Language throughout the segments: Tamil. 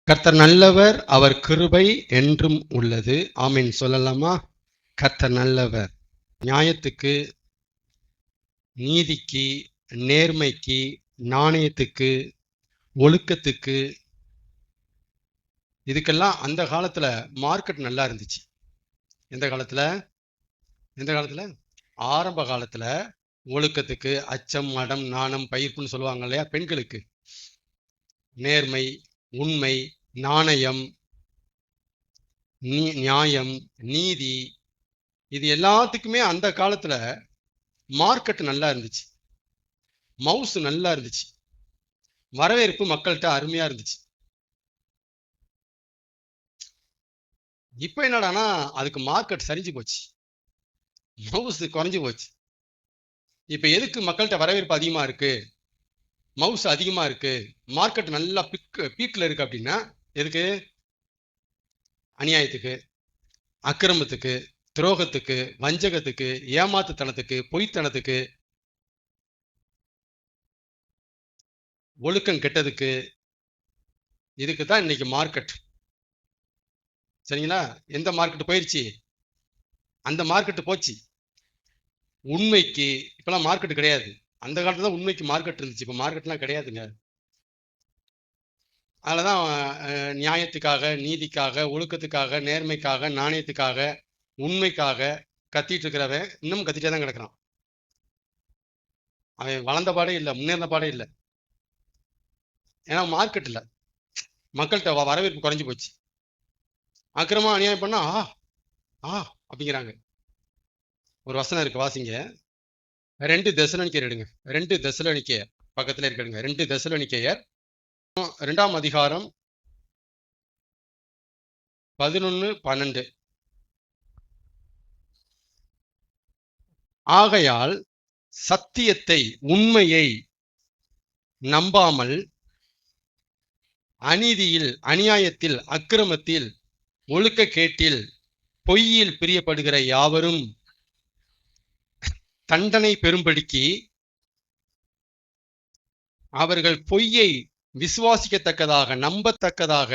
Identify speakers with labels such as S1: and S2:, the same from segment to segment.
S1: கர்த்தர் நல்லவர், அவர் கிருபை என்றும் உள்ளது. ஆமீன் சொல்லலாமா? கர்த்தர் நல்லவர். நியாயத்துக்கு, நீதிக்கு, நேர்மைக்கு, நாணயத்துக்கு, ஒழுக்கத்துக்கு, இதுக்கெல்லாம் அந்த காலத்துல மார்க்கெட் நல்லா இருந்துச்சு. எந்த காலத்துல? ஆரம்ப காலத்துல ஒழுக்கத்துக்கு, அச்சம், மடம், நாணம், பயிர்ப்புன்னு சொல்லுவாங்க இல்லையா? பெண்களுக்கு நேர்மை, உண்மை, நாணயம், நியாயம், நீதி, இது எல்லாத்துக்குமே அந்த காலத்துல மார்க்கெட் நல்லா இருந்துச்சு. மவுசு நல்லா இருந்துச்சு. வரவேற்பு மக்கள்கிட்ட அருமையா இருந்துச்சு. இப்ப என்னடானா அதுக்கு மார்க்கெட் சரிஞ்சு போச்சு, மவுசு குறைஞ்சு போச்சு. இப்ப எதுக்கு மக்கள்கிட்ட வரவேற்பு அதிகமா இருக்கு, மவுசு அதிகமா இருக்கு, மார்க்கெட் நல்லா பீக்ல இருக்கு அப்படின்னா எதுக்கு? அநியாயத்துக்கு, அக்கிரமத்துக்கு, துரோகத்துக்கு, வஞ்சகத்துக்கு, ஏமாத்துத்தனத்துக்கு, பொய்த்தனத்துக்கு, ஒழுக்கம் கெட்டதுக்கு, இதுக்கு தான் இன்னைக்கு மார்க்கெட். சரிங்களா? எந்த மார்க்கெட் போயிருச்சு? அந்த மார்க்கெட் போச்சு. உண்மைக்கு இப்பெல்லாம் மார்க்கெட் கிடையாது. அந்த காலத்துல தான் உண்மைக்கு மார்க்கெட் இருந்துச்சு. இப்ப மார்க்கெட்லாம் கிடையாதுங்க. அதுலதான் நியாயத்துக்காக, நீதிக்காக, ஒழுக்கத்துக்காக, நேர்மைக்காக, நாணயத்துக்காக, உண்மைக்காக கத்திட்டு இருக்கிறவன் இன்னும் கத்திட்டே தான் கிடக்குறான். அவன் வளர்ந்த பாடே இல்லை, முன்னேறின பாடே இல்லை. ஏன்னா மார்க்கெட் இல்லை, மக்கள்கிட்ட வரவேற்பு குறைஞ்சு போச்சு. அக்கிரமா அநியாயம் பண்ணா அப்படிங்கிறாங்க. ஒரு வசனம் இருக்கு, வாசிங்க. 2 தெசலோனிக்கேயர் எடுங்க. 2 தெசலோனிக்கேயர் பக்கத்துல இருக்குங்க. 2 தெசலோனிக்கேயர் 2ஆம் அதிகாரம் 11, 12. ஆகையால் சத்தியத்தை, உண்மையை நம்பாமல் அநீதியில், அநியாயத்தில், அக்கிரமத்தில், ஒழுக்க கேட்டில், பொய்யில் பிரியப்படுகிற யாவரும் தண்டனை பெறும்படிக்கு அவர்கள் பொய்யை விசுவாசிக்கத்தக்கதாக, நம்பத்தக்கதாக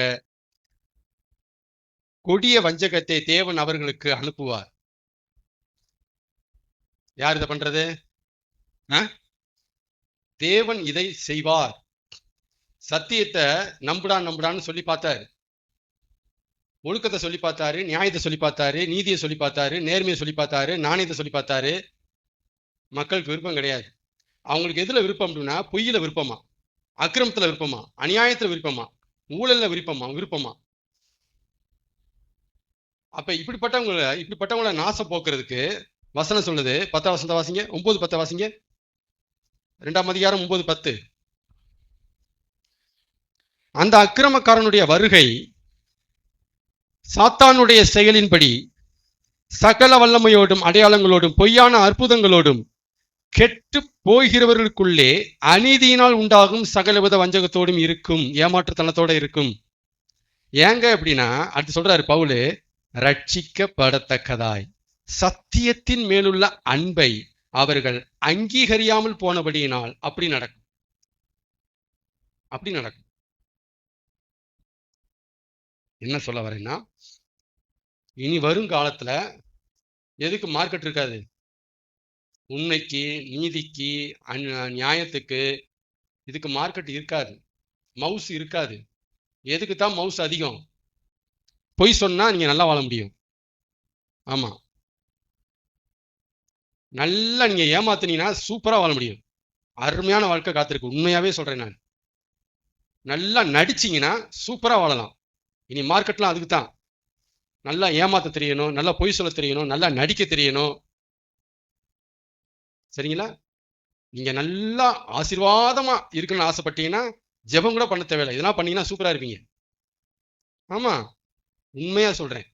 S1: கொடிய வஞ்சகத்தை தேவன் அவர்களுக்கு அனுப்புவார். யார் இதை பண்றது? தேவன் இதை செய்வார். சத்தியத்தை நம்புடான்னு சொல்லி பார்த்தாரு, ஒழுக்கத்தை சொல்லி பார்த்தாரு, நியாயத்தை சொல்லி பார்த்தாரு, நீதியை சொல்லி பார்த்தாரு, நேர்மையை சொல்லி பார்த்தாரு, நாணயத்தை சொல்லி பார்த்தாரு. மக்களுக்கு விருப்பம் கிடையாது. அவங்களுக்கு எதுல விருப்பம் அப்படின்னா, பொய்யில விருப்பமா, அக்கிரமத்துல விருப்பமா, அநியாயத்துல விருப்பமா, ஊழல்ல விருப்பமா. அப்ப இப்படிப்பட்டவங்களை நாசம் போக்குறதுக்கு வசனம் சொல்லுது. 10ஆம் வசனத்தை வாசிங்க. 9, 10 வாசிங்க. 2ஆம் அதிகாரம் 9, 10. அந்த அக்கிரமக்காரனுடைய வருகை சாத்தானுடைய செயலின்படி சகல வல்லமையோடும் அடையாளங்களோடும் பொய்யான அற்புதங்களோடும் கெட்டு போகிறவர்களுக்குள்ளே அநீதியினால் உண்டாகும் சகலவித வஞ்சகத்தோடும் இருக்கும், ஏமாற்றுத்தனத்தோட இருக்கும். ஏங்க அப்படின்னா அடுத்து சொல்றாரு பவுலு, ரட்சிக்கப்படத்தக்கதாய் சத்தியத்தின் மேலுள்ள அன்பை அவர்கள் அங்கீகரியாமல் போனபடியினால் அப்படி நடக்கும். என்ன சொல்ல வரேன்னா, இனி வரும் காலத்துல எதுக்கு மார்க்கெட் இருக்காது? உண்மைக்கு, நீதிக்கு, நியாயத்துக்கு, இதுக்கு மார்க்கெட் இருக்காது, மவுஸ் இருக்காது. எதுக்கு தான் மவுஸ் அதிகம்? பொய் சொன்னா நீங்க நல்லா வாழ முடியும். ஆமா, நல்லா நீங்க ஏமாத்தினீங்கன்னா சூப்பரா வாழ முடியும். அருமையான வாழ்க்கை காத்திருக்கு. உண்மையாவே சொல்றேன் நான். நல்லா நடிச்சீங்கன்னா சூப்பரா வாழலாம். இனி மார்க்கெட்லாம் அதுக்கு தான். நல்லா ஏமாத்த தெரியணும், நல்லா பொய் சொல்ல தெரியணும், நல்லா நடிக்க தெரியணும். சரிங்களா? நீங்க நல்லா ஆசீர்வாதமா இருக்கணும்னு ஆசைப்பட்டீங்கன்னா ஜெபம் கூட பண்ண தேவையில்லை. இதெல்லாம் பண்ணீங்கன்னா சூப்பரா இருப்பீங்க. ஆமா, உண்மையா சொல்றேன்.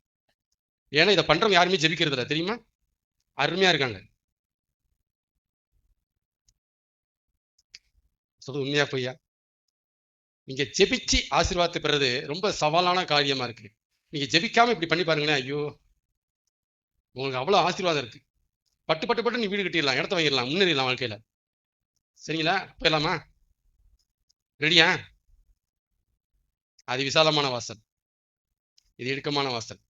S1: ஏன்னா இதை பண்றவங்க யாருமே ஜெபிக்கிறது இல்லை, தெரியுமா? அருமையா இருக்காங்க. சொல்றது உண்மையா பொய்யா? நீங்க ஜெபிச்சு ஆசீர்வாதத்தை பெறது ரொம்ப சவாலான காரியமா இருக்கு. நீங்க ஜெபிக்காம இப்படி பண்ணி பாருங்களேன். ஐயோ, உங்களுக்கு அவ்வளவு ஆசீர்வாதம் இருக்கு. பட்டு நீ வீடு கட்டிடலாம், இடத்த வாங்கிடலாம், முன்னேறிடலாம் வாழ்க்கையில. சரிங்களா? போயிடலாமா? ரெடியா? அது விசாலமான வாசல், இது இடுக்கமான வாசல்.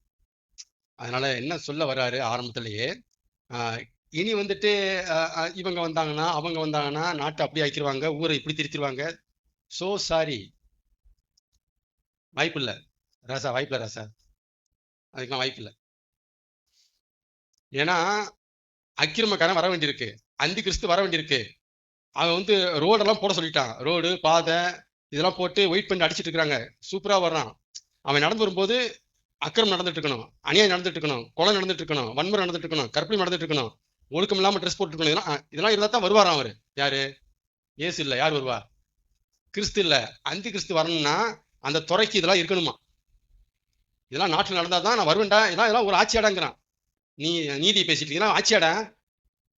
S1: அதனால என்ன சொல்ல வர்றாரு ஆரம்பத்திலேயே, இனி வந்துட்டு இவங்க வந்தாங்கன்னா அவங்க வந்தாங்கன்னா நாட்டை அப்படி ஆக்கிடுவாங்க, ஊரை இப்படி திருத்திடுவாங்க. சோ சாரி, வாய்ப்பு இல்லை ராசா, வாய்ப்பு இல்லை ராசா, அதுக்கெல்லாம் வாய்ப்பு இல்லை. ஏன்னா அக்கிரமக்காரன் வர வேண்டியிருக்கு, அந்தி கிறிஸ்து வர வேண்டியிருக்கு. அவன் வந்து ரோடெல்லாம் போட சொல்லிட்டான், ரோடு பாதை இதெல்லாம் போட்டு வெயிட் பண்ணி அடிச்சிட்டு இருக்கிறாங்க. சூப்பரா வர்றான். அவன் நடந்து வரும்போது அக்கிரமம் நடந்துட்டு இருக்கணும், அநியாயம் நடந்துட்டு இருக்கணும், கொலை நடந்துட்டு இருக்கணும், வன்முறை நடந்துட்டு இருக்கணும், கற்பனை நடந்துட்டு இருக்கணும், ஒழுக்கம் இல்லாம ட்ரெஸ் போட்டு இருக்கணும். இதெல்லாம் இருந்தா தான் வருவாராம் அவரு. யாரு? ஏசு இல்ல, யார் வருவா? கிறிஸ்து இல்ல, அந்தி கிறிஸ்து வரணும்னா அந்த துறைக்கு இதெல்லாம் இருக்கணுமா. இதெல்லாம் நாட்டில் நடந்தாதான் நான் வருவேன்டா. இதெல்லாம் ஒரு ஆட்சியாடாங்கிறான். நீ நீதி பேசிட்டீங்கன்னா ஆட்சியாடா.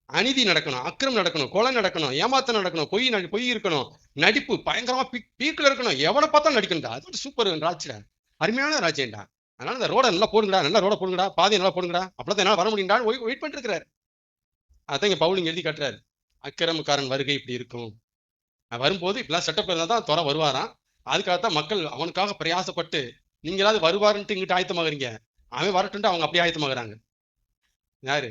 S1: அநீதி நடக்கணும், அக்கிரம் நடக்கணும், கொலை நடக்கணும், ஏமாத்தம் நடக்கணும், பொய் இருக்கணும், நடிப்பு பயங்கரமா பீக்கில் இருக்கணும், எவனை பார்த்தா நடிக்கணும்டா. அது சூப்பர் ராஜ்யம், அருமையான ராஜ்யம்டா. அதனால இந்த ரோட நல்லா போடுங்கடா, நல்லா ரோட போடுங்கடா, பாதையை நல்லா போடுங்கடா, அப்பதான் என்னால வர முடியும்டா வெயிட் பண்ணிட்டு இருக்கிறாரு. அதான் இங்க பவுலிங் எழுதி காட்டுறாரு, அக்கிரமக்காரன் வருகை இப்படி இருக்கும். வரும்போது இப்பெல்லாம் செட்டப் இருந்தால் தான் துறை வருவாராம். அதுக்காகத்தான் மக்கள் அவனுக்காக பிரயாசப்பட்டு, நீங்களாவது வருவாருன்ட்டு இங்கிட்ட ஆயத்தமாகறீங்க, அவன் வரட்டுன்ட்டு அவங்க அப்படியே ஆயத்தமாகறாங்க. யாரு?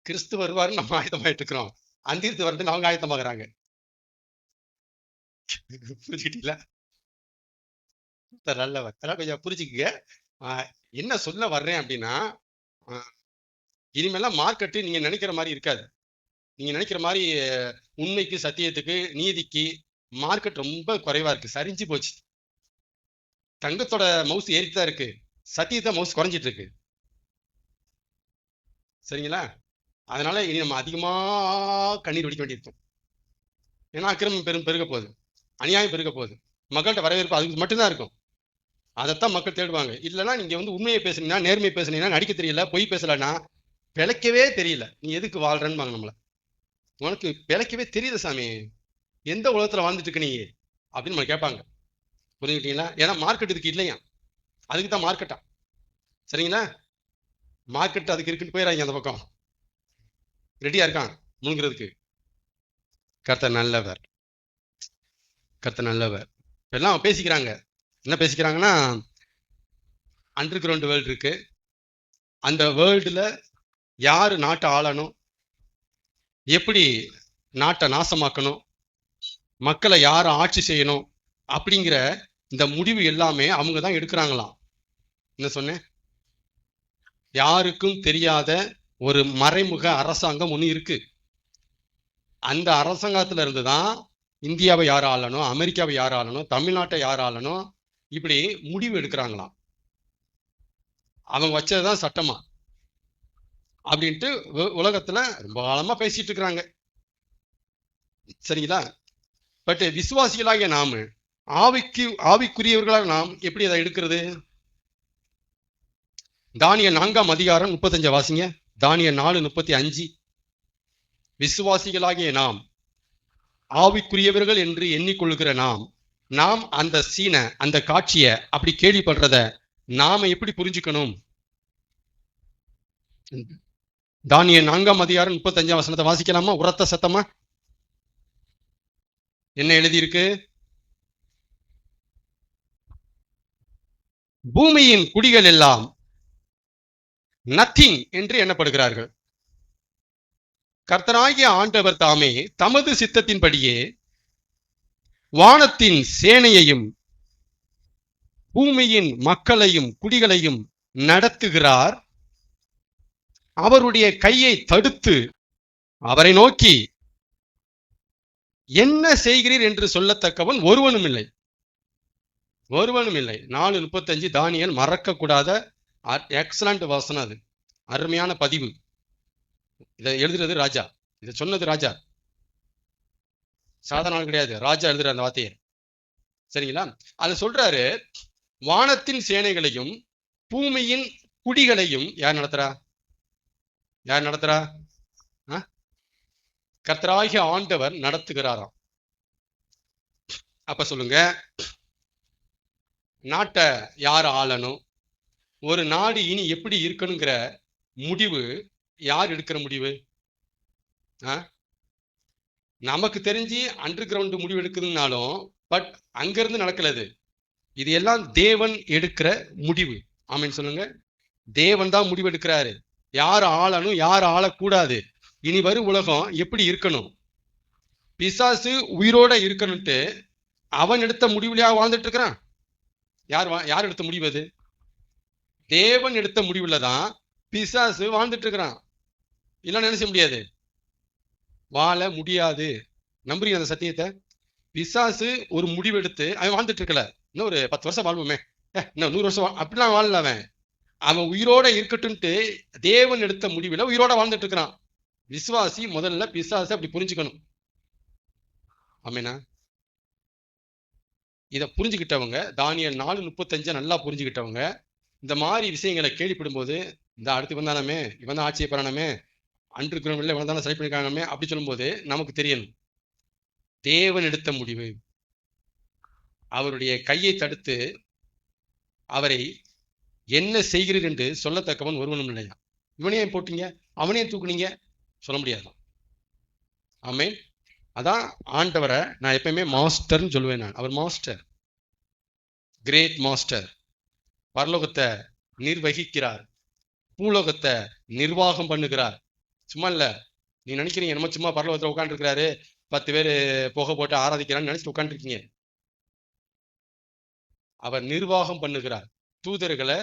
S1: கிறிஸ்து வருவாருன்னு நம்ம ஆயத்தமாயிட்டு இருக்கிறோம், அந்திரித்து வரட்டுன்னு அவங்க ஆயத்தமாகறாங்க. புரிஞ்சுக்கிட்டீங்களா? நல்லவர், அதெல்லாம் கொஞ்சம் புரிஞ்சுக்குங்க. என்ன சொல்ல வர்றேன் அப்படின்னா, இனிமேலாம் மார்க்கெட்டு நீங்க நினைக்கிற மாதிரி இருக்காது. நீங்க நினைக்கிற மாதிரி உண்மைக்கு, சத்தியத்துக்கு, நீதிக்கு மார்க்கெட் ரொம்ப குறைவா இருக்கு, சரிஞ்சு போச்சு. தங்கத்தோட மவுஸ் ஏறிட்டு தான் இருக்கு, சத்தியத்தை மவுஸ் குறைஞ்சிட்டு இருக்கு. சரிங்களா? அதனால இனி நம்ம அதிகமா கண்ணீர் வடிக்க வேண்டியிருக்கும். ஏன்னா அக்கிரமம் பெருக போகுது, அநியாயம் பெருக போகுது, மக்கள்கிட்ட வரவேற்பு அதுக்கு மட்டும்தான் இருக்கும். அதைத்தான் மக்கள் தேடுவாங்க. இல்லைன்னா நீங்க வந்து உண்மையை பேசுனீங்கன்னா, நேர்மையை பேசுனீங்கன்னா, நடிக்க தெரியல, பொய் பேசலன்னா, பிழைக்கவே தெரியல, நீ எதுக்கு வாழ்றன்னு நம்மள. உனக்கு பிழைக்கவே தெரியல சாமி, எந்த உலகத்துல வாழ்ந்துட்டு இருக்க நீ அப்படின்னு நம்ம கேட்பாங்க. புரிஞ்சுக்கிட்டீங்களா? ஏன்னா மார்க்கெட் இதுக்கு இல்லையா, அதுக்கு தான் மார்க்கெட்டா. சரிங்களா? மார்க்கெட் அதுக்கு இருக்குன்னு போயிடாங்க, அந்த பக்கம் ரெடியா இருக்கான் முழுங்கிறதுக்கு. கர்த்தர் நல்லவர், கர்த்தர் நல்லவர். எல்லாம் பேசிக்கிறாங்க, என்ன பேசிக்கிறாங்கன்னா, அண்டர் கிரவுண்ட் வேர்ல்டு இருக்கு, அந்த வேர்ல்டுல யாரு நாட்டை ஆளணும், எப்படி நாட்டை நாசமாக்கணும், மக்களை யார் ஆட்சி செய்யணும் அப்படிங்கிற இந்த முடிவு எல்லாமே அவங்க தான் எடுக்கிறாங்களாம். என்ன சொன்னேன்? யாருக்கும் தெரியாத ஒரு மறைமுக அரசாங்கம் ஒன்று இருக்கு. அந்த அரசாங்கத்துல இருந்து தான் இந்தியாவை யார் ஆளணும், அமெரிக்காவை யார் ஆளணும், தமிழ்நாட்டை யார் ஆளணும், இப்படி முடிவு எடுக்கிறாங்களாம். அவங்க வச்சதுதான் சட்டமா அப்படின்ட்டு உலகத்துல ரொம்ப காலமா பேசிட்டு இருக்கிறாங்க. சரிங்களா? பட் விசுவாசிகளாகிய நாம, ஆவிக்குரியவர்களாக நாம் எப்படி அதை எடுக்கிறது? தானியேல் 4ஆம் அதிகாரம் 35 வாசிங்க. தானியேல் 4:35. விசுவாசிகளாகிய நாம், ஆவிக்குரியவர்கள் என்று எண்ணிக்கொள்கிற நாம் அந்த சீனை, அந்த காட்சியை அப்படி கேள்விப்படுறத நாம எப்படி புரிஞ்சுக்கணும்? தானியேல் 4ஆம் அதிகாரம் 35ஆம் வசனத்தை வாசிக்கலாமா உரத்த சத்தமா? என்ன எழுதியிருக்கு? பூமியின் குடிகள் எல்லாம் நத்திங் என்று எண்ணப்படுகிறார்கள். கர்த்தராகிய ஆண்டவர் தாமே தமது சித்தத்தின்படியே வானத்தின் சேனையையும் பூமியின் மக்களையும் குடிகளையும் நடத்துகிறார். அவருடைய கையை தடுத்து அவரை நோக்கி என்ன செய்கிறீர் என்று சொல்லத்தக்கவன் ஒருவனும் இல்லை, ஒருவனும் இல்லை. 4:35 தானியேல் மறக்க கூடாத எக்ஸலண்ட் வசனம், அது அருமையான பதிவு. இதை எழுதுறது ராஜா, இதை சொன்னது ராஜா, சாதாரண கிடையாது, ராஜா எழுதுற அந்த வார்த்தையை. சரிங்களா? அதை சொல்றாரு, வானத்தின் சேனைகளையும் பூமியின் குடிகளையும் யார் நடத்துறா? யார் நடத்துறா? கர்த்தராகிய ஆண்டவர் நடத்துகிறாராம். அப்ப சொல்லுங்க, நாட்டை யார் ஆளணும், ஒரு நாடு இனி எப்படி இருக்கணுங்கிற முடிவு யார் எடுக்கிற முடிவு? நமக்கு தெரிஞ்சு அண்டர் கிரவுண்ட் முடிவு எடுக்குதுன்னாலும் பட் அங்கிருந்து நடக்கலது. இது எல்லாம் தேவன் எடுக்கிற முடிவு. ஆமீன் சொல்லுங்க. தேவன் தான் முடிவு எடுக்கிறாரு. யார் ஆளணும், யார் ஆளக்கூடாது, இனி வரும் உலகம் எப்படி இருக்கணும். பிசாசு உயிரோட இருக்கணும்ட்டு அவன் எடுத்த முடிவுலையா வாழ்ந்துட்டு இருக்கிறான்? யார் எடுத்த முடிவு அது? தேவன் எடுத்த முடிவுல தான் பிசாசு வாழ்ந்துட்டு இருக்கிறான். இல்லைன்னு நினைச்ச முடியாது, வாழ முடியாது. நம்புறீங்க அந்த சத்தியத்தை? பிசாசு ஒரு முடிவு எடுத்து அவன் வாழ்ந்துட்டு இருக்கல. இன்னும் ஒரு 10 வருஷம் வாழ்வோமே, இன்னும் 100 வருஷம் அப்படிலாம் வாழல. அவன் உயிரோட இருக்கட்டும்ட்டு தேவன் எடுத்த முடிவுல உயிரோட வாழ்ந்துட்டு இருக்கிறான். விசுவாசி முதல்ல பிசாசு அப்படி புரிஞ்சுக்கணும். ஆமேனா? இதை புரிஞ்சுக்கிட்டவங்க, தானியேல் 4:35 நல்லா புரிஞ்சுக்கிட்டவங்க, இந்த மாதிரி விஷயங்களை கேள்விப்படும் போது, இந்த அடுத்து வந்தானமே, இவன் தான் ஆட்சியை பெறணுமே, அன்று கிரமில்ல இவன் தானே செலக்ட் பண்ணிருக்காங்கமே அப்படி சொல்லும்போது நமக்கு தெரியணும், தேவன் எடுத்த முடிவு. அவருடைய கையை தடுத்து அவரை என்ன செய்கிறீர் என்று சொல்லத்தக்கவன் ஒருவனும் இல்லையா. இவனையும் போட்டீங்க, அவனையும் தூக்குனீங்க, சொல்ல முடியாது. ஆமேன். அதான் ஆண்டவரை நான் எப்பயுமே மாஸ்டர்னு சொல்லுவேன். அவர் மாஸ்டர், கிரேட் மாஸ்டர். பரலோகத்தை நிர்வகிக்கிறார், பூலோகத்தை நிர்வாகம் பண்ணுகிறார். சும்மா இல்ல, நீ நினைக்கிறீங்க நம்ம சும்மா பரலோகத்தில் உட்காந்துருக்கிறாரு, 10 பேர் புகை போட்டு ஆராதிக்கிறான்னு நினைச்சிட்டு உட்காந்துருக்கீங்க. அவர் நிர்வாகம் பண்ணுகிறார். தூதர்களை,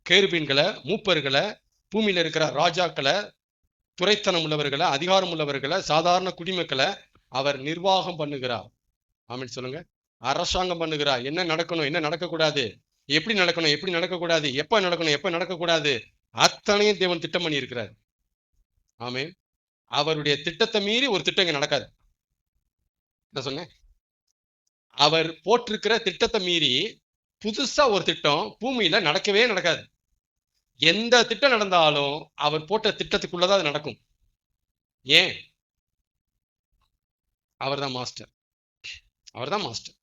S1: கேருபீன்களை, மூப்பர்களை, பூமியில இருக்கிற ராஜாக்களை, துரைத்தனம் உள்ளவர்களை, அதிகாரம் உள்ளவர்களை, சாதாரண குடிமக்களை அவர் நிர்வாகம் பண்ணுகிறார். ஆமீன் சொல்லுங்க. அரசாங்கம் பண்ணுகிறார். என்ன நடக்கணும், என்ன நடக்கக்கூடாது, எப்படி நடக்கணும், எப்படி நடக்கக்கூடாது, எப்ப நடக்கணும், எப்ப நடக்கக்கூடாது, அத்தனையும் தேவன் திட்டம் பண்ணி இருக்கிறார். ஆமீன். அவருடைய திட்டத்தை மீறி ஒரு திட்டம் இங்க நடக்காது. என்ன சொன்னேன்? அவர் போட்டிருக்கிற திட்டத்தை மீறி புதுசா ஒரு திட்டம் பூமியில நடக்கவே நடக்காது. எந்த திட்டம் நடந்தாலும் அவர் போட்ட திட்டத்துக்குள்ளதான் அது நடக்கும். ஏன்? அவர்தான் மாஸ்டர், அவர்தான் மாஸ்டர்.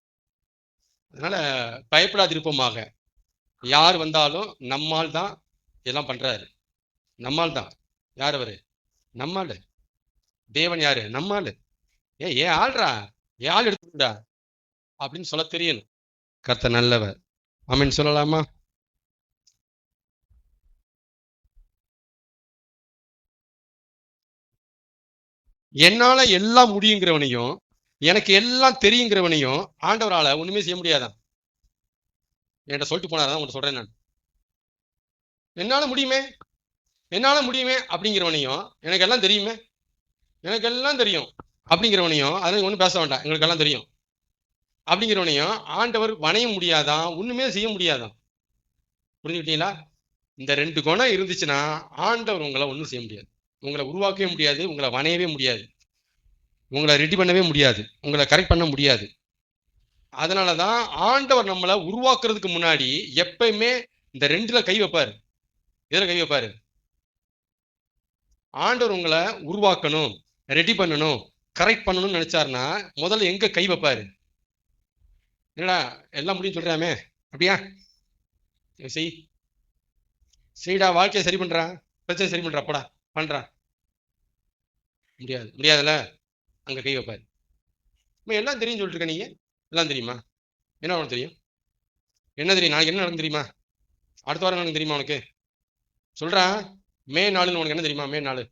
S1: அதனால பயப்படாதிருப்போமாக. யார் வந்தாலும் நம்மால் தான் எல்லாம் பண்றாரு. நம்மால் தான். யார் அவரு? நம்மால். தேவன் யாரு? நம்மால். ஏன் ஆள்றா, ஏன் ஆள் எடுத்துடா அப்படின்னு சொல்ல தெரியணும். கர்த்தர் நல்லவர். ஆமீன் சொல்லலாமா? என்னால எல்லாம் முடியுங்கிறவனையும் எனக்கு எல்லாம் தெரியுங்கிறவனையும் ஆண்டவரால ஒண்ணுமே செய்ய முடியாதான். என்கிட்ட சொல்லிட்டு போனாதான் உங்கள்கிட்ட சொல்றேன். நான் என்னால முடியுமே, என்னால முடியுமே அப்படிங்கிறவனையும், எனக்கு எல்லாம் தெரியுமே, எனக்கு எல்லாம் தெரியும் அப்படிங்கிறவனையும், அதை ஒன்றும் பேச வேண்டாம், எங்களுக்கு எல்லாம் தெரியும் அப்படிங்கிறவனையும் ஆண்டவர் வணைய முடியாதான், ஒண்ணுமே செய்ய முடியாதான். புரிஞ்சுக்கிட்டீங்களா? இந்த 2 குணம் இருந்துச்சுன்னா ஆண்டவர் உங்களை ஒன்றும் செய்ய முடியாது. உங்களை உருவாக்கவே முடியாது, உங்களை வணையவே முடியாது, உங்களை ரெடி பண்ணவே முடியாது, உங்களை கரெக்ட் பண்ண முடியாது. அதனாலதான் ஆண்டவர் நம்மளை உருவாக்குறதுக்கு முன்னாடி எப்பயுமே இந்த 2ல கை வைப்பாரு. எதுல கை வைப்பாரு? ஆண்டவர் உங்களை உருவாக்கணும், ரெடி பண்ணணும், கரெக்ட் பண்ணணும்னு நினைச்சாருன்னா முதல்ல எங்க கை வைப்பாரு? என்னடா எல்லாம் முடியும் சொல்றாமே, அப்படியா? செய்டா, வாழ்க்கையை சரி பண்றான், பிரச்சனை சரி பண்றா, போடா பண்றான். முடியாது, முடியாதுல்ல, அங்க கை வைப்பாரு. எல்லாம் தெரியும் சொல்லிட்டு இருக்க நீங்க. எல்லாம் தெரியுமா? என்ன உனக்கு தெரியும்? என்ன தெரியும்? நாளைக்கு என்ன நடக்கும் தெரியுமா? அடுத்த வாரம் நடக்கும் தெரியுமா உனக்கு? சொல்றான். மே 4 உனக்கு என்ன தெரியுமா? மே 4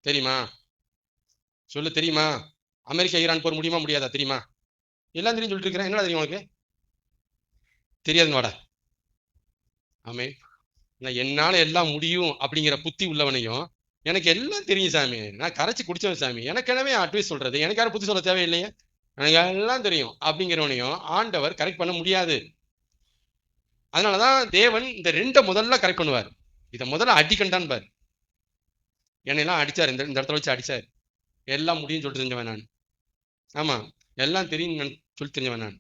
S1: தெரியுமா? சொல்லு, தெரியுமா? அமெரிக்கா ஈரான் போர் முடியுமா முடியாதா? தெரியுமா? எல்லாம் தெரியும் சொல்லிட்டு இருக்கிறேன். என்ன தெரியும் உனக்கு? தெரியாதுன்னு வாடா. ஆமே. என்னால எல்லாம் முடியும் அப்படிங்கிற புத்தி உள்ளவனையும், எனக்கு எல்லாம் தெரியும் சாமி, நான் கரைச்சி குடிச்சவன் சாமி, எனக்கு எனவே அட்வைஸ் சொல்றது, எனக்கு யாரும் புத்தி சொல்ல தேவையில்லையே, எனக்கு எல்லாம் தெரியும் அப்படிங்கிறவனையும் ஆண்டவர் கரெக்ட் பண்ண முடியாது. அதனாலதான் தேவன் இந்த 2 முதல்ல கரெக்ட் பண்ணுவார். இதை முதல்ல அடிக்கண்டான் பாரு. என்னெல்லாம் அடிச்சார், இந்த இடத்துல வச்சு அடிச்சார். எல்லாம் முடியும் சொல்லிட்டு தெரிஞ்சவன் நான். ஆமா, எல்லாம் தெரியும் சொல்லி தெரிஞ்சவன் நான்.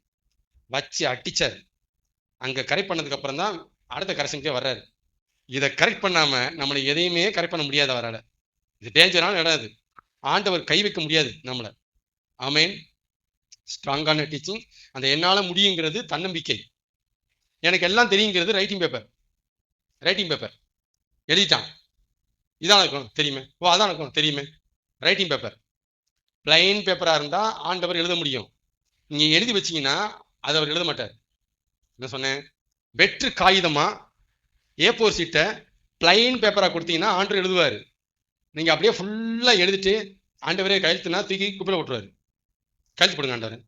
S1: வச்சு அடிச்சார். அங்க கரெக்ட் பண்ணதுக்கு அப்புறம் தான் அடுத்த கரெக்ஷனுக்கே வர்றாரு. இதை கரெக்ட் பண்ணாம நம்மளை எதையுமே கரெக்ட் பண்ண முடியாது அவரால். இது டேஞ்சரான இடம். அது ஆண்டவர் கை வைக்க முடியாது நம்மளை. ஆமேன். ஸ்ட்ராங்கான டீச்சிங். அந்த என்னால முடியுங்கிறது தன்னம்பிக்கை. எனக்கு எல்லாம் தெரியுங்கிறது ரைட்டிங் பேப்பர். ரைட்டிங் பேப்பர் எழுதிட்டான், இதான் இருக்கும் தெரியுமே, ஓ அதான் இருக்கும் தெரியுமே, ரைட்டிங் பேப்பர். பிளைன் பேப்பரா இருந்தா ஆண்டவர் எழுத முடியும். நீங்க எழுதி வச்சீங்கன்னா அதை அவர் எழுத மாட்டார். என்ன சொன்னேன்? வெற்று காகிதமா A4 சீட்டை பிளைன் பேப்பரா கொடுத்தீங்கன்னா ஆண்டவர் எழுதுவாரு. நீங்க அப்படியே ஃபுல்லா எழுதிட்டு ஆண்டவரே கையெழுத்துனா தூக்கி குப்பையில விட்டுருவாரு. கையெழுத்து போடுங்க ஆண்டவர்,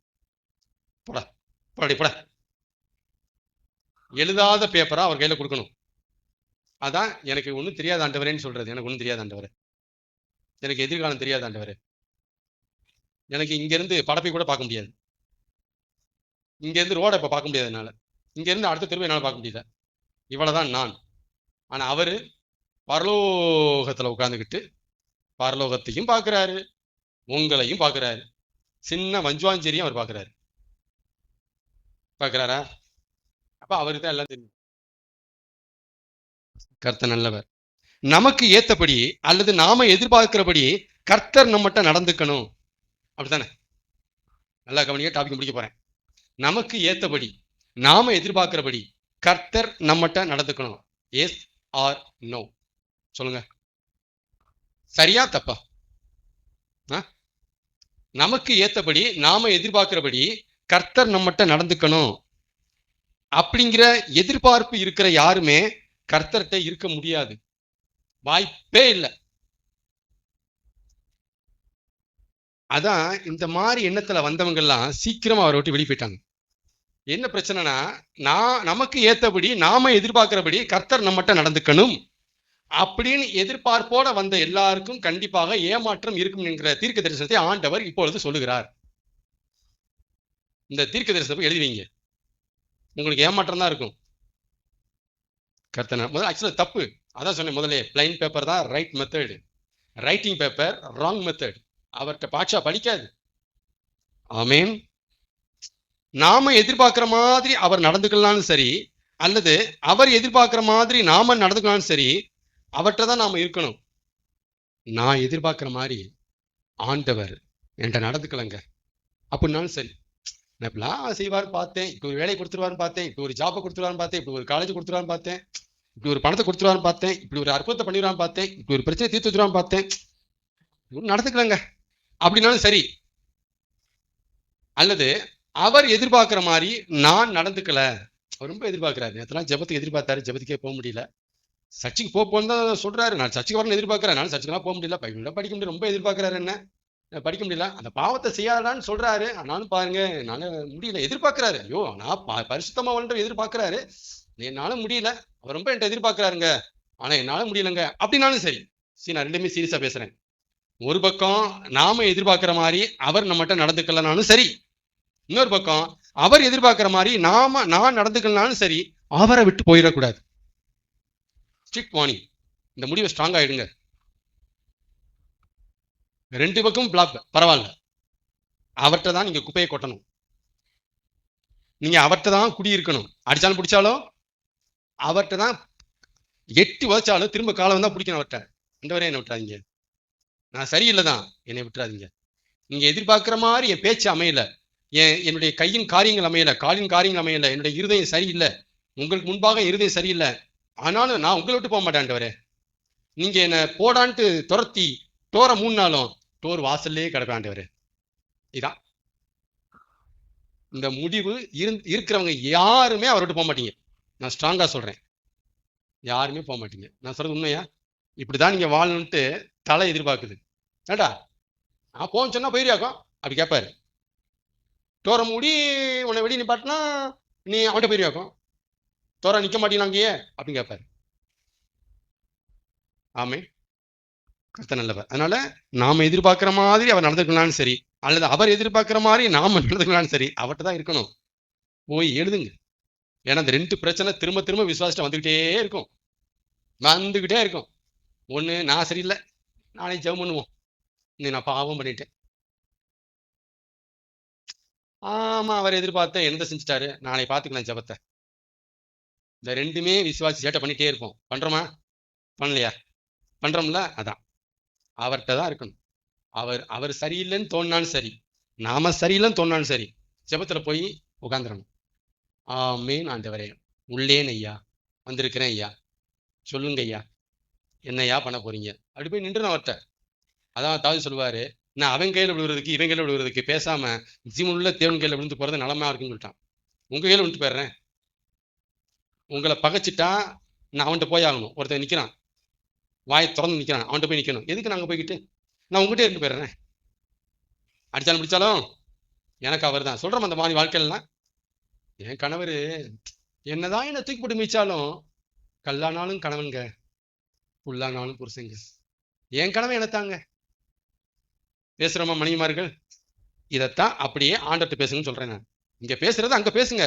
S1: போடா போடாடி போட. எழுதாத பேப்பரா அவர் கையில கொடுக்கணும். அதான் எனக்கு ஒன்றும் தெரியாத ஆண்டவரேன்னு சொல்றது. எனக்கு ஒன்றும் தெரியாத ஆண்டவரே, எனக்கு எதிர்காலம் தெரியாத ஆண்டவரே, எனக்கு இங்க இருந்து படப்பை கூட பார்க்க முடியாது, இங்க இருந்து ரோட இப்ப பார்க்க முடியாது என்னால, இங்க இருந்து அடுத்த தெருவை என்னால பார்க்க முடியல. இவ்வளவுதான் நான். ஆனா அவரு பரலோகத்துல உட்கார்ந்துக்கிட்டு பரலோகத்தையும் பார்க்கிறாரு, உங்களையும் பார்க்கிறாரு, சின்ன வஞ்சுவாஞ்சேரியும் அவர் பார்க்கிறாரு. பார்க்கிறாரா? அப்ப அவருக்கு தான் எல்லாம் தெரியும். கர்த்தர் நல்லவர். நமக்கு ஏத்தபடி அல்லது நாம எதிர்பார்க்கிறபடி கர்த்தர் நம்மகிட்ட நடந்துக்கணும். அப்படித்தானே? நல்லா கவனிக்க, டாபிக் முடிக்க போறேன். நமக்கு ஏத்தபடி நாம எதிர்பார்க்கிறபடி கர்த்தர் நம்மகிட்ட நடந்துக்கணும். எஸ் ஆர் நோ சொல்லுங்க, சரியா தப்பா? நமக்கு ஏத்தபடி நாம எதிர்பார்க்கிறபடி கர்த்தர் நம்மகிட்ட நடந்துக்கணும் அப்படிங்கிற எதிர்பார்ப்பு இருக்கிற யாருமே கர்த்தர்கிட்ட இருக்க முடியாது, வாய்ப்பே இல்லை. அதான் இந்த மாதிரி எண்ணத்துல வந்தவங்க எல்லாம் சீக்கிரமா அவரை விட்டு வெளியே போயிட்டாங்க. என்ன பிரச்சனைனா, நமக்கு ஏத்தபடி நாம எதிர்பார்க்கிறபடி கர்த்தர் நம்மகிட்ட நடந்துக்கணும் அப்படின்னு எதிர்பார்ப்போட வந்த எல்லாருக்கும் கண்டிப்பாக ஏமாற்றம் இருக்கும் என்கிற தீர்க்க தரிசனத்தை ஆண்டவர் இப்பொழுது சொல்லுகிறார். இந்த தீர்க்க தரிசனத்தை எழுதி வைங்க, உங்களுக்கு ஏமாற்றம் தான் இருக்கும். கர்த்தர் முதல்ல ஆக்சுவலா தப்பு, அதான் சொன்னேன் முதல்ல, பிளைன் பேப்பர் தான் right method, writing paper wrong method. அவர்கிட்ட பாட்சா படிக்காது. ஆமேன். நாம எதிர்பார்க்கிற மாதிரி அவர் நடந்துக்கலாம்னு சரி, அல்லது அவர் எதிர்பார்க்கிற மாதிரி நாம நடந்துக்கலாம்னு சரி, அவர்கிட்ட தான் நாம இருக்கணும். நான் எதிர்பார்க்கிற மாதிரி ஆண்டவர் என்கிட்ட நடந்துக்கலங்க அப்படின்னாலும் சரி, நான் இப்படிலாம் செய்வார் பார்த்தேன், இப்படி ஒரு வேலையை கொடுத்துருவாருன்னு பார்த்தேன், இப்படி ஒரு ஜாப்பை கொடுத்துருவான்னு பார்த்தேன், இப்படி ஒரு காலேஜ் கொடுத்துருவான்னு பார்த்தேன், இப்படி ஒரு பணத்தை கொடுத்துருவான்னு பார்த்தேன், இப்படி ஒரு அற்புதத்தை பண்ணிடுவான்னு பார்த்தேன், இப்படி ஒரு பிரச்சனை தீர்த்து வச்சுருவான்னு பார்த்தேன், நடந்துக்கலங்க அப்படின்னாலும் சரி. அல்லது அவர் எதிர்பார்க்கிற மாதிரி நான் நடந்துக்கல, அவர் ரொம்ப எதிர்பார்க்கிறாரு, நேற்றுலாம் ஜெபத்துக்கு எதிர்பார்த்தாரு, ஜெபத்துக்கே போக முடியல, சர்ச்சுக்கு போன்னு தான் சொல்றாரு, நான் சர்ச்சுக்கு வரணும்னு எதிர்பார்க்கிறேன், நான் சர்ச்சுக்கெல்லாம் போக முடியல, படிக்க முடியல, ரொம்ப எதிர்பார்க்கிறாரு, என்ன படிக்க முடியல, அந்த பாவத்தை செய்யாதான்னு சொல்றாரு, ஆனாலும் பாருங்க என்னால முடியல, எதிர்பார்க்கிறாரு, ஐயோ நான் பரிசுத்தமா ஒன்று எதிர்பார்க்கிறாரு, என்னால முடியல, அவர் ரொம்ப என்கிட்ட எதிர்பார்க்கிறாருங்க, ஆனா என்னால முடியலங்க அப்படின்னாலும் சரி. சரி, நான் ரெண்டுமே சீரியஸா பேசுறேன். ஒரு பக்கம் நாம எதிர்பார்க்கிற மாதிரி அவர் நம்மகிட்ட நடந்துக்கலனாலும் சரி, இன்னொரு பக்கம் அவர் எதிர்பார்க்கிற மாதிரி நான் நடந்துக்கலனாலும் சரி, அவரை விட்டு போயிடக்கூடாது. ஸ்ட்ரிக்ட் வார்னிங், இந்த முடிவை ஸ்ட்ராங் ஆயிடுங்க. ரெண்டு பக்கம் பிளாக் பரவாயில்ல, அவர்கிட்ட தான் நீங்க குப்பையை கொட்டணும், நீங்க அவர்கிட்ட தான் குடியிருக்கணும், அடிச்சாலும் பிடிச்சாலும் அவர்கிட்ட தான், எட்டி வச்சாலும் திரும்ப காலம் தான் பிடிக்கணும் அவர்கிட்ட. இந்த வரையும் என்ன விட்டுறாதீங்க, நான் சரியில்லை தான், என்னை விட்டுறாதீங்க. நீங்க எதிர்பார்க்கிற மாதிரி என் பேச்சு அமையல, என்னுடைய கையின் காரியங்கள் அமையல, காலின் காரியங்கள் அமையல, என்னுடைய இருதயம் சரியில்லை, உங்களுக்கு முன்பாக இருதயம் சரியில்லை, ஆனாலும் நான் உங்களை விட்டு போக மாட்டேன் ஆண்டவரே. நீங்க என்ன போடான்ட்டு துரத்தி டோரை 3 நாளும் டோர் வாசல்லே கிடப்பேன் ஆண்டவரே. இதான் இந்த முடிவு இருக்கிறவங்க யாருமே அவரை விட்டு போக மாட்டீங்க, நான் ஸ்ட்ராங்கா சொல்றேன், யாருமே போக மாட்டீங்க. நான் சொல்றது உண்மையா? இப்படிதான் நீங்க வாழணும்ட்டு தலை எதிர்பார்க்குது. ஏண்டா நான் போன்னு சொன்னா போயிருக்காக்கும் அப்படி கேட்பாரு, டோரை மூடி உன்னை வெடி நிப்பாட்டினா நீ அவன்கிட்ட போயிருக்காக்கும், டோரா நிக்க மாட்டீங்களா அங்கேயே அப்படின்னு கேட்பாரு. ஆமே, கர்த்தர் நல்லவர். அதனால நாம எதிர்பார்க்கிற மாதிரி அவர் நடந்துக்கலாம்னு சரி, அல்லது அவர் எதிர்பார்க்கிற மாதிரி நாம நடந்துக்கலாம்னு சரி, அவர்கிட்ட தான் இருக்கணும். போய் எழுதுங்க. ஏன்னா இந்த 2 பிரச்சனை திரும்ப திரும்ப விசுவாசிட்டு வந்துகிட்டே இருக்கும், வந்துகிட்டே இருக்கும். ஒண்ணு, நான் சரியில்லை, நானே ஜெபம் பண்ணுவோம், நான் பாவம் பண்ணிட்டேன், ஆமா அவர் எதிர்பார்த்த எந்த செஞ்சுட்டாரு, நாளை பார்த்துக்கலாம் ஜெபத்தை. இந்த ரெண்டுமே விசுவாசி சேட்டை பண்ணிட்டே இருப்போம். பண்றோமா? பண்ணலையா? பண்றோம்ல? அதான் அவர்கிட்ட தான் இருக்கணும். அவர் சரியில்லைன்னு தோணினாலும் சரி, நாம சரியில்லைன்னு தோணினாலும் சரி, ஜெபத்துல போய் உட்காந்துடணும். ஆமேன் ஆண்டவரே, உள்ளேன் ஐயா, வந்திருக்கிறேன் ஐயா, சொல்லுங்க ஐயா, என்னையா பண்ண போறீங்க, அப்படி போய் நின்று அவர்கிட்ட. அதான் தாவீது சொல்லுவாரு, நான் அவன் கையில விழுகிறதுக்கு இவன் கையில விழுகிறதுக்கு பேசாம ஜீவனுள்ள தேவன் கையில விழுந்து போறது நலமா இருக்குன்னு சொல்லிட்டான். உங்க கையில விழுந்து போயிடுறேன். உங்களை பகைச்சிட்டா நான் அவன்கிட்ட போய் ஆகணும். ஒருத்தன் நிக்கிறான், வாயை திறந்து நிக்கிறான், அவன்கிட்ட போய் நிக்கணும். எதுக்கு நாங்க போய்கிட்டு? நான் உங்ககிட்ட இருந்து போயிடுறேன். அடிச்சாலும் பிடிச்சாலும் எனக்கு அவர் தான். சொல்றோம் அந்த மாதிரி வாழ்க்கையிலாம். என் கணவர் என்னதான் என்ன தூக்கி போட்டு மிச்சாலும் கல்லானாலும் கணவன்க, புல்லானாலும் புருஷங்க. என் கணவன் என்னத்தாங்க பேசுறோமா மணிமார்கள்? இதைத்தான் அப்படியே ஆண்டர்கிட்ட பேசுங்கன்னு சொல்றேன். நான் இங்க பேசுறது அங்க பேசுங்க.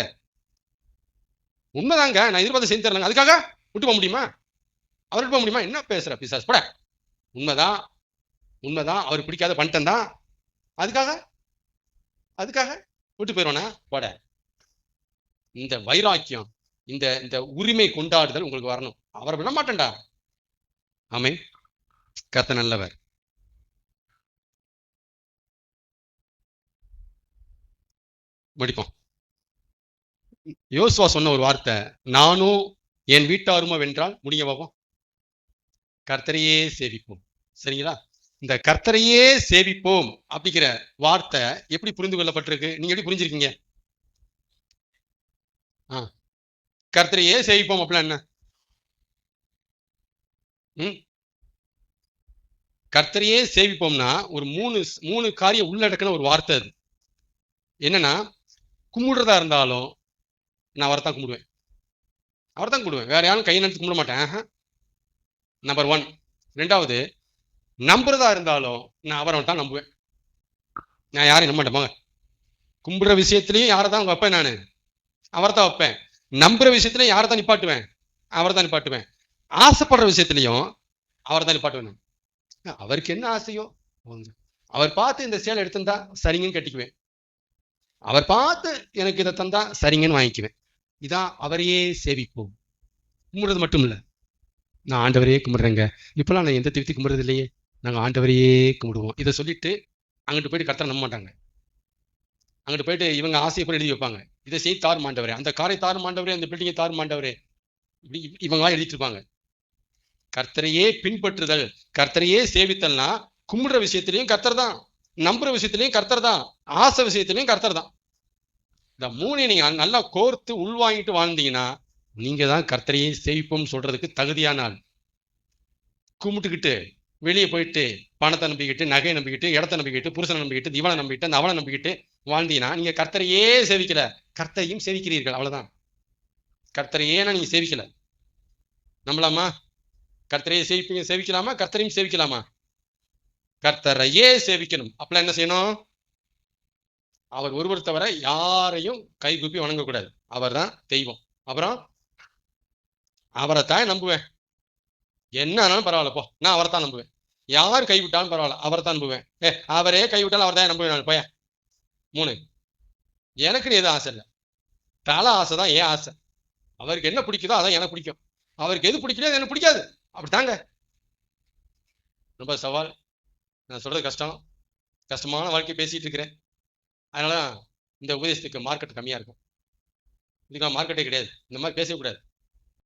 S1: உண்மைதாங்க, நான் எதிர்பார்த்து செஞ்சு தரலங்க. அதுக்காக விட்டு போக முடியுமா? அவர்கிட்ட போக முடியுமா? என்ன பேசுற பிசாஸ் போட. உண்மைதான், உண்மைதான், அவர் பிடிக்காத பண்ணிட்டன் தான். அதுக்காக அதுக்காக விட்டு போயிடுவானா? போட. இந்த வைராக்கியம், இந்த இந்த உரிமை கொண்டாடுதல் உங்களுக்கு வரணும். அவரை விட மாட்டேன்டா. ஆமென். கர்த்தர் நல்லவர். முடிப்போம். யோசுவா சொன்ன ஒரு வார்த்தை, நானும் என் வீட்டாருமோ வென்றால் முடிய பார்ப்போம், கர்த்தரையே சேவிப்போம். சரிங்களா? இந்த கர்த்தரையே சேவிப்போம் அப்படிங்கிற வார்த்தை எப்படி புரிந்து கொள்ளப்பட்டிருக்கு? நீங்க எப்படி புரிஞ்சிருக்கீங்க? கர்த்தரையே சேவிப்போம் அப்படின்னா என்ன? கர்த்தரையே சேவிப்போம்னா ஒரு மூணு காரியம் உள்ளடக்கின ஒரு வார்த்தை அது. என்னன்னா, கும்பிடுறதா இருந்தாலும் நான் அவரை தான் கும்பிடுவேன். அவர் தான் கும்பிடுவேன், வேற யாரும் கை நினைச்சு கும்பிட மாட்டேன். நம்பர் 1. 2வது, நம்புறதா இருந்தாலும் நான் அவரை தான் நம்புவேன். நான் யாரையும் நம்ப மாட்டேன். கும்பிடுற விஷயத்திலையும் யாரை தான் வைப்பேன், நான் அவரை தான் வைப்பேன். நம்புற விஷயத்திலையும் யாரை தான் நிப்பாட்டுவேன், அவரை தான் நிப்பாட்டுவேன். ஆசைப்படுற விஷயத்திலையும் அவரை தான் நிப்பாட்டுவேன். அவருக்கு என்ன ஆசையோ அவர் பார்த்து இந்த சேலை எடுத்திருந்தா சரிங்கன்னு கட்டிக்குவேன். அவர் பார்த்து எனக்கு இதை தந்தா சரிங்கன்னு வாங்கிக்குவேன். இதான் அவரையே சேவிப்போம். கும்பிடுறது மட்டும் இல்லை, நான் ஆண்டவரையே கும்பிடுறேங்க. இப்பெல்லாம் நான் எந்த திருப்தி கும்பிடுறது இல்லையே, நாங்கள் ஆண்டவரையே கும்பிடுவோம். இதை சொல்லிட்டு அங்கிட்டு போயிட்டு கர்த்தரை நம்ப மாட்டாங்க. அங்கிட்டு போயிட்டு இவங்க ஆசையை போய் எழுதி வைப்பாங்க, இதை செய்து தாரும் ஆண்டவரே, அந்த காரை தாரும் ஆண்டவரே, அந்த பில்டிங்கை தாரும் ஆண்டவரே, இப்படி இவங்களா எழுதிட்டு இருப்பாங்க. கர்த்தரையே பின்பற்றுதல், கர்த்தரையே சேவித்தல்னா கும்பிடுற விஷயத்திலையும் கர்த்தர் தான், நம்புற விஷயத்திலையும் கர்த்தர் தான், ஆசை விஷயத்திலையும் கர்த்தர் தான். இந்த 3 நீங்க நல்லா கோர்த்து உள்வாங்கிட்டு வாழ்ந்தீங்கன்னா நீங்க தான் கர்த்தரையே சேவிப்போம் சொல்றதுக்கு தகுதியான ஆள். கும்பிட்டுக்கிட்டு வெளியே போயிட்டு பணத்தை நம்பிக்கிட்டு, நகையை நம்பிக்கிட்டு, இடத்தை நம்பிக்கிட்டு, புருஷனை நம்பிக்கிட்டு, இவனை நம்பிக்கிட்டு, அந்த அவனை நம்பிக்கிட்டு வாழ்ந்தீங்கன்னா நீங்க கர்த்தரையே சேவிக்கல, கர்த்தரையும் சேவிக்கிறீர்கள், அவ்வளவுதான். கர்த்தரையே நீங்க சேவிக்கல. நம்பலாமா? கர்த்தரையே சேவிக்கலாமா? கர்த்தரையும் சேவிக்கலாமா? கர்த்தரையே சேவிக்கணும். அப்பெல்லாம் என்ன செய்யணும்? அவர் ஒருவர் தவிர யாரையும் கைகூப்பி வணங்கக்கூடாது. அவர் தான் தெய்வம். அப்புறம் அவரை தான் நம்புவேன். என்ன ஆனாலும் பரவாயில்ல போ, நான் அவரை தான் நம்புவேன். யார் கைவிட்டாலும் பரவாயில்ல, அவரை தான் நம்புவேன். அவரே கைவிட்டாலும் அவர் தான் நம்புவேன். போய 3, எனக்கு எதுவும் ஆசை இல்லை. தலை ஆசை தான் ஏன் ஆசை. அவருக்கு என்ன பிடிக்குதோ அதான் எனக்கு பிடிக்கும், அவருக்கு எது பிடிக்கலையோ அது எனக்கு பிடிக்காது. அப்படித்தாங்க. ரொம்ப சவால். நான் சொல்றது கஷ்டமான வாழ்க்கை பேசிட்டு இருக்கிறேன். அதனால இந்த உபதேசத்துக்கு மார்க்கெட் கம்மியா இருக்கும். இதுக்கு மார்க்கெட்டே கிடையாது. இந்த மாதிரி பேசக்கூடாது.